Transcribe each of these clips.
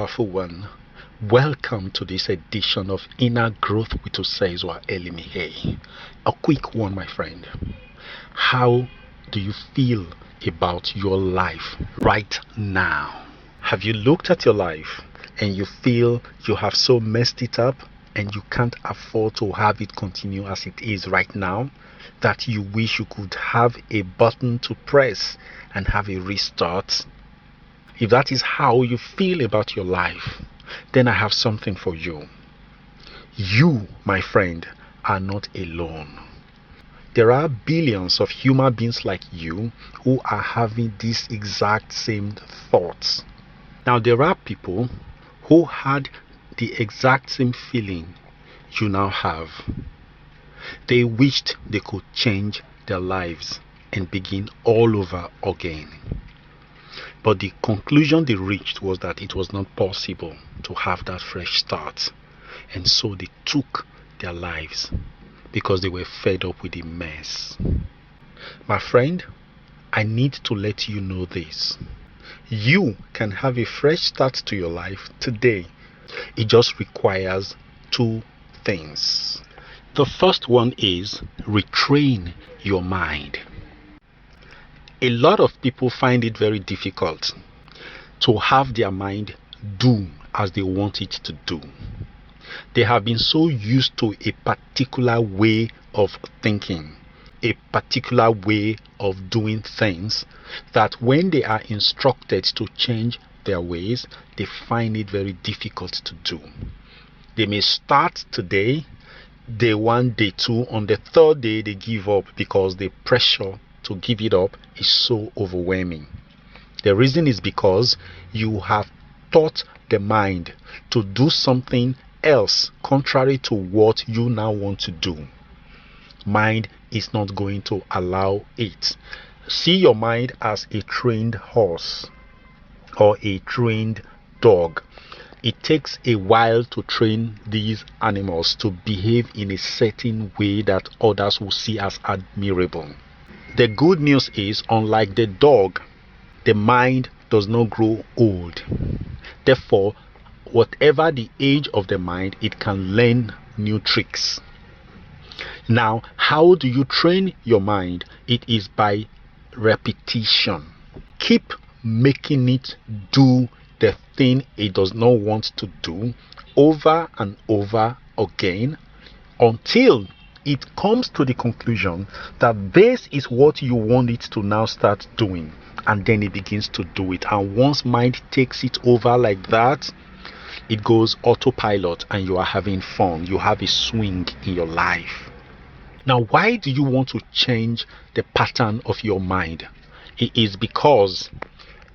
powerful one. Welcome to this edition of Inner Growth with Osaizwa Elimihe. A quick one, my friend. How do you feel about your life right now? Have you looked at your life and you feel you have so messed it up and you can't afford to have it continue as it is right now, that you wish you could have a button to press and have a restart? If that is how you feel about your life, then I have something for you. You, my friend, are not alone. There are billions of human beings like you who are having these exact same thoughts. Now, there are people who had the exact same feeling you now have. They wished they could change their lives and begin all over again. But the conclusion they reached was that it was not possible to have that fresh start. And so they took their lives because they were fed up with the mess. My friend, I need to let you know this. You can have a fresh start to your life today. It just requires two things. The first one is retrain your mind. A lot of people find it very difficult to have their mind do as they want it to do. They have been so used to a particular way of thinking, a particular way of doing things, that when they are instructed to change their ways, they find it very difficult to do. They may start today, day one, day two, on the third day they give up because the pressure to give it up is so overwhelming. The reason is because you have taught the mind to do something else contrary to what you now want to do. Mind is not going to allow it. See your mind as a trained horse or a trained dog. It takes a while to train these animals to behave in a certain way that others will see as admirable. The good news is, unlike the dog, the mind does not grow old. Therefore, whatever the age of the mind, it can learn new tricks. Now, how do you train your mind? It is by repetition. Keep making it do the thing it does not want to do over and over again until it comes to the conclusion that this is what you want it to now start doing, and then it begins to do it. And once mind takes it over like that, it goes autopilot and you are having fun. You have a swing in your life. Now, why do you want to change the pattern of your mind? It is because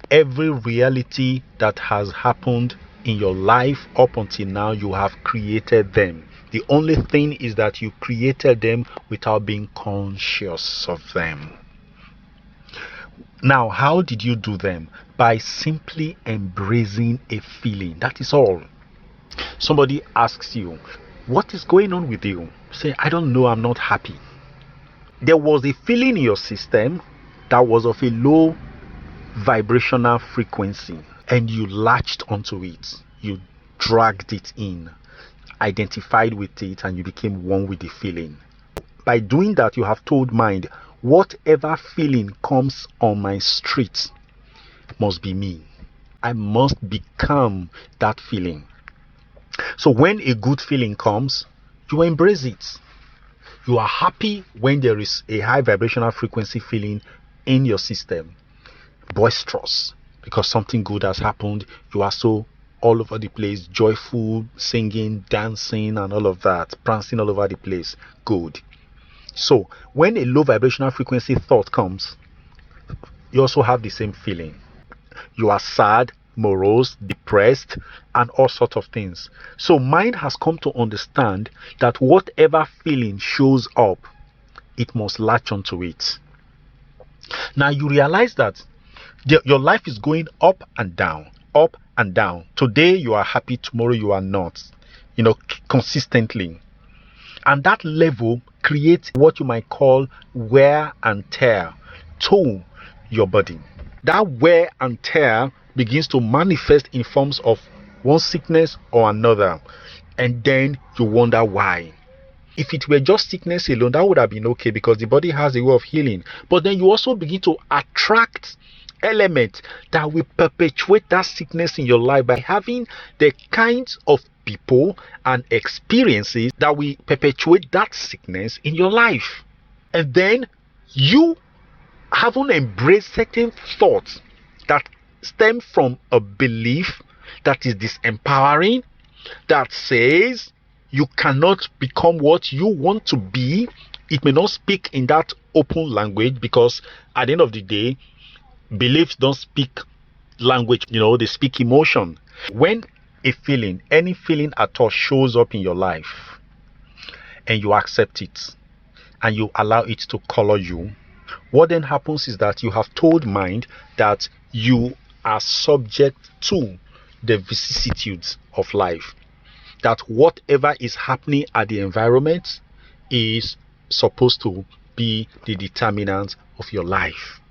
every reality that has happened in your life up until now, you have created them. The only thing is that you created them without being conscious of them. Now, how did you do them? By simply embracing a feeling. That is all. Somebody asks you, what is going on with you? Say, I don't know, I'm not happy. There was a feeling in your system that was of a low vibrational frequency, and you latched onto it. You dragged it in, identified with it, and you became one with the feeling. By doing that, you have told mind, whatever feeling comes on my street must be me. I must become that feeling. So when a good feeling comes, you embrace it. You are happy when there is a high vibrational frequency feeling in your system. Boisterous, because something good has happened. You are so all over the place, joyful, singing, dancing, and all of that, prancing all over the place. Good. So when a low vibrational frequency thought comes, you also have the same feeling. You are sad, morose, depressed, and all sorts of things. So mind has come to understand that whatever feeling shows up, it must latch onto it. Now you realize that your life is going up and down, up and down. Today you are happy, tomorrow you are not, consistently. And that level creates what you might call wear and tear to your body. That wear and tear begins to manifest in forms of one sickness or another, and then you wonder why. If it were just sickness alone, that would have been okay because the body has a way of healing. But then you also begin to attract elements that will perpetuate that sickness in your life by having the kinds of people and experiences that will perpetuate that sickness in your life. And then you haven't embraced certain thoughts that stem from a belief that is disempowering, that says you cannot become what you want to be. It may not speak in that open language because at the end of the day, beliefs don't speak language, they speak emotion. When a feeling, any feeling at all shows up in your life and you accept it and you allow it to color you, what then happens is that you have told mind that you are subject to the vicissitudes of life, that whatever is happening at the environment is supposed to be the determinant of your life.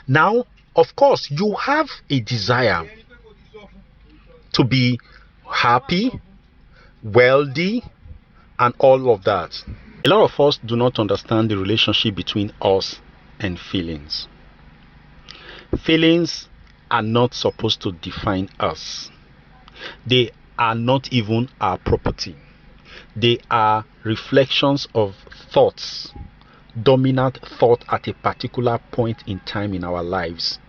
Now, of course, you have a desire to be happy, wealthy, and all of that. A lot of us do not understand the relationship between us and feelings. Feelings are not supposed to define us. They are not even our property. They are reflections of thoughts, dominant thought at a particular point in time in our lives.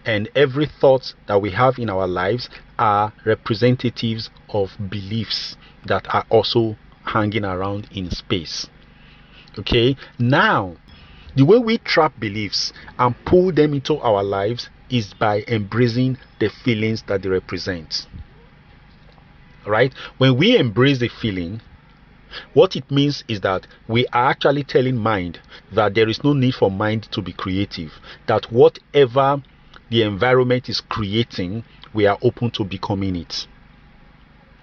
And every thought that we have in our lives are representatives of beliefs that are also hanging around in space. Okay, now the way we trap beliefs and pull them into our lives is by embracing the feelings that they represent. Right? When we embrace the feeling, what it means is that we are actually telling mind that there is no need for mind to be creative, that whatever the environment is creating, we are open to becoming it.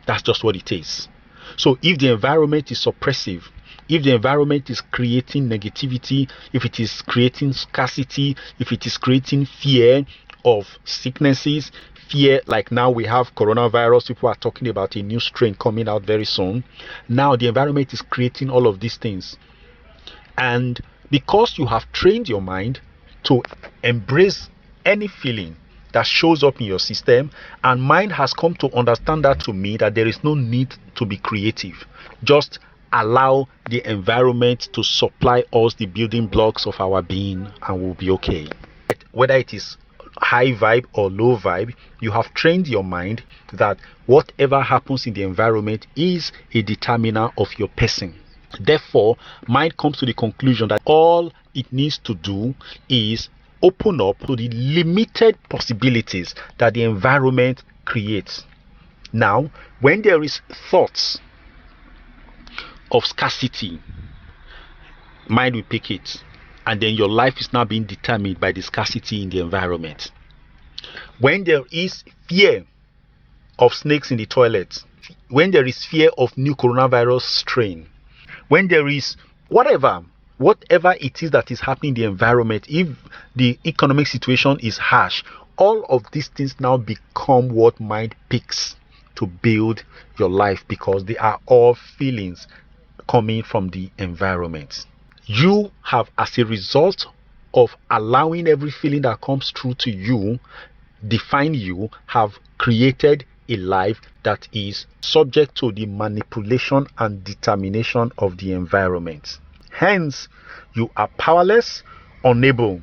That's just what it is. So if the environment is suppressive, if the environment is creating negativity, if it is creating scarcity, if it is creating fear of sicknesses, fear, like now we have coronavirus, people are talking about a new strain coming out very soon. Now the environment is creating all of these things. And because you have trained your mind to embrace any feeling that shows up in your system, and mind has come to understand that to me that there is no need to be creative. Just allow the environment to supply us the building blocks of our being and we'll be okay. Whether it is high vibe or low vibe, you have trained your mind that whatever happens in the environment is a determiner of your person. Therefore, mind comes to the conclusion that all it needs to do is open up to the limited possibilities that the environment creates. Now, when there is thoughts of scarcity, mind will pick it, and then your life is now being determined by the scarcity in the environment. When there is fear of snakes in the toilet, when there is fear of new coronavirus strain, when there is whatever it is that is happening in the environment, if the economic situation is harsh, all of these things now become what mind picks to build your life, because they are all feelings coming from the environment. You have, as a result of allowing every feeling that comes through to you define you, have created a life that is subject to the manipulation and determination of the environment. Hence, you are powerless, unable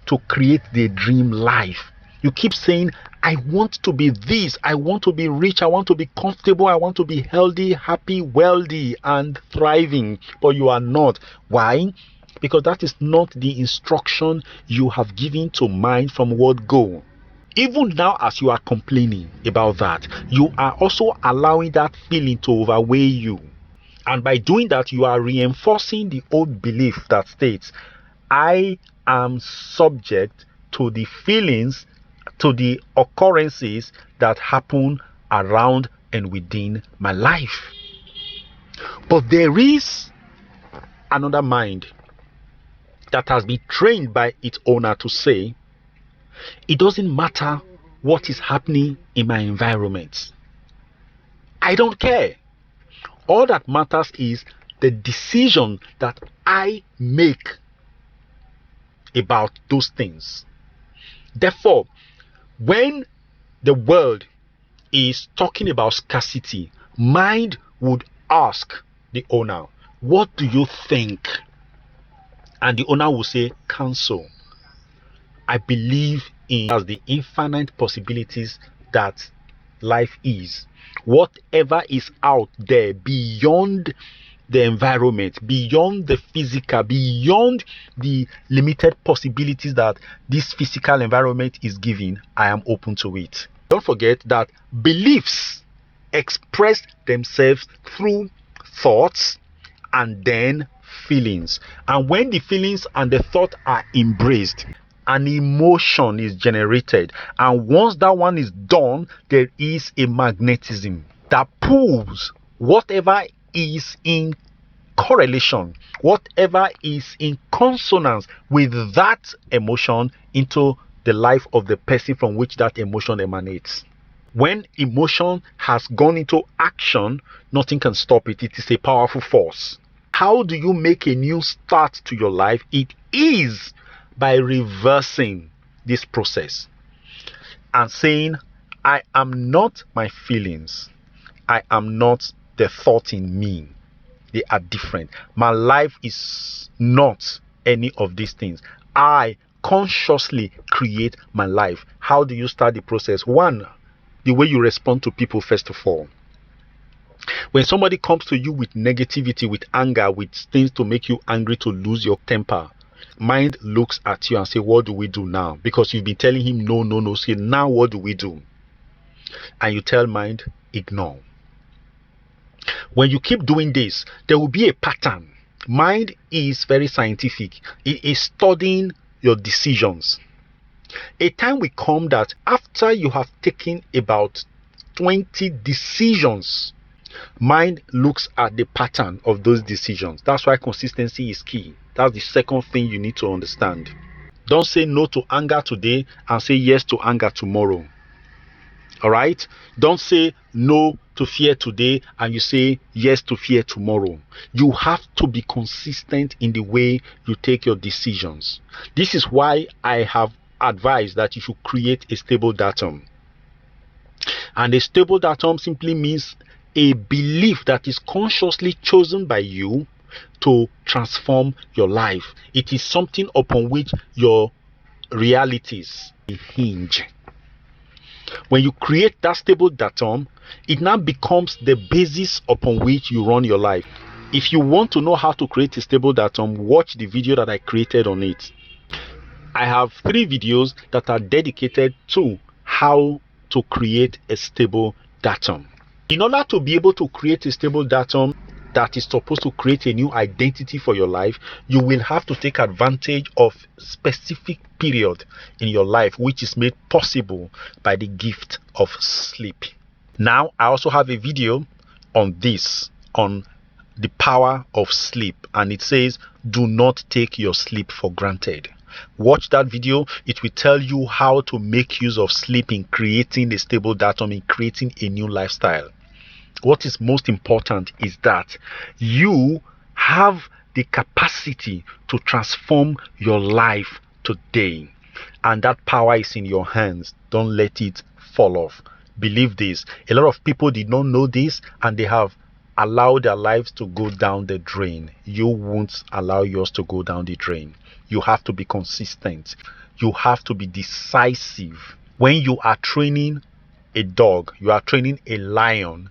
to create the dream life. You keep saying, I want to be this, I want to be rich, I want to be comfortable, I want to be healthy, happy, wealthy, and thriving, but you are not. Why? Because that is not the instruction you have given to mind from word go. Even now, as you are complaining about that, you are also allowing that feeling to overweigh you. And by doing that, you are reinforcing the old belief that states, I am subject to the feelings, to the occurrences that happen around and within my life. But there is another mind that has been trained by its owner to say, it doesn't matter what is happening in my environment. I don't care. All that matters is the decision that I make about those things. Therefore, when the world is talking about scarcity, mind would ask the owner, what do you think? And the owner will say, cancel. I believe in as the infinite possibilities that life is. Whatever is out there beyond the environment, beyond the physical, beyond the limited possibilities that this physical environment is giving, I am open to it. Don't forget that beliefs express themselves through thoughts and then feelings. And when the feelings and the thought are embraced, an emotion is generated. And once that one is done, there is a magnetism that pulls whatever is in correlation, whatever is in consonance with that emotion into the life of the person from which that emotion emanates. When emotion has gone into action, nothing can stop it. It is a powerful force. How do you make a new start to your life? It is by reversing this process and saying, I am not my feelings. I am not the thought in me. They are different. My life is not any of these things. I consciously create my life. How do you start the process? One, the way you respond to people, first of all. When somebody comes to you with negativity, with anger, with things to make you angry, to lose your temper, mind looks at you and say, what do we do now? Because you've been telling him no, no, no. Say, now what do we do? And you tell mind, ignore. When you keep doing this, there will be a pattern. Mind is very scientific. It is studying your decisions. A time will come that after you have taken about 20 decisions, mind looks at the pattern of those decisions. That's why consistency is key. That's the second thing you need to understand. Don't say no to anger today and say yes to anger tomorrow. All right? Don't say no to fear today and you say yes to fear tomorrow. You have to be consistent in the way you take your decisions. This is why I have advised that you should create a stable datum. And a stable datum simply means a belief that is consciously chosen by you to transform your life. It is something upon which your realities hinge. When you create that stable datum, it now becomes the basis upon which you run your life. If you want to know how to create a stable datum, watch the video that I created on it. I have 3 videos that are dedicated to how to create a stable datum. In order to be able to create a stable datum that is supposed to create a new identity for your life, you will have to take advantage of specific period in your life which is made possible by the gift of sleep. Now, I also have a video on this, on the power of sleep, and it says, do not take your sleep for granted. Watch that video. It will tell you how to make use of sleep in creating a stable datum, in creating a new lifestyle. What is most important is that you have the capacity to transform your life today, and that power is in your hands. Don't let it fall off. Believe this. A lot of people did not know this, and they have allowed their lives to go down the drain. You won't allow yours to go down the drain. You have to be consistent. You have to be decisive. When you are training a dog, you are training a lion,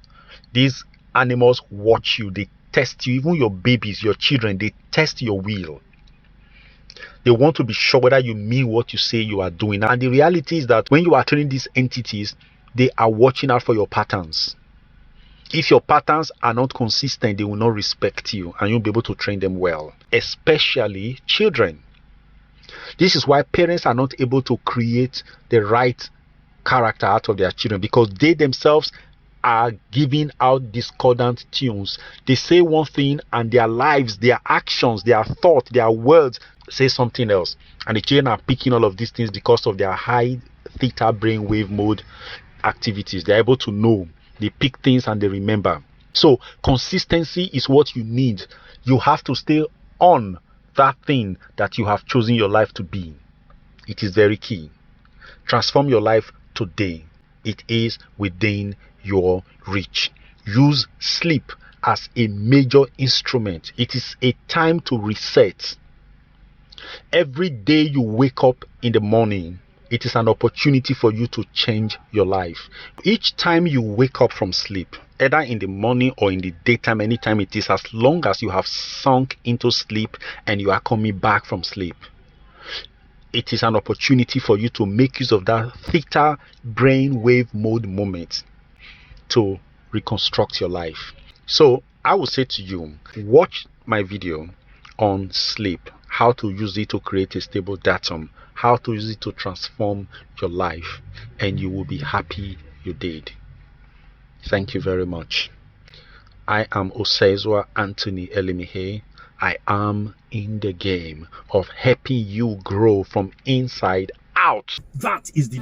these animals watch you. They test you. Even your babies, your children, they test your will. They want to be sure whether you mean what you say you are doing. And the reality is that when you are training these entities, they are watching out for your patterns. If your patterns are not consistent, they will not respect you and you'll be able to train them well, especially children. This is why parents are not able to create the right character out of their children, because they themselves are giving out discordant tunes. They say one thing and their lives, their actions, their thoughts, their words say something else. And the children are picking all of these things because of their high theta brainwave mode activities. They're able to know, they pick things and they remember. So consistency is what you need. You have to stay on that thing that you have chosen your life to be. It is very key. Transform your life today. It is within your reach. Use sleep as a major instrument. It is a time to reset. Every day you wake up in the morning, it is an opportunity for you to change your life. Each time you wake up from sleep, either in the morning or in the daytime, anytime it is, as long as you have sunk into sleep and you are coming back from sleep, it is an opportunity for you to make use of that theta brainwave mode moment to reconstruct your life. So I will say to you, watch my video on sleep, how to use it to create a stable datum, how to use it to transform your life, and you will be happy you did. Thank you very much. I am Osezwa Anthony Elimihe. I am in the game of helping you grow from inside out. That is the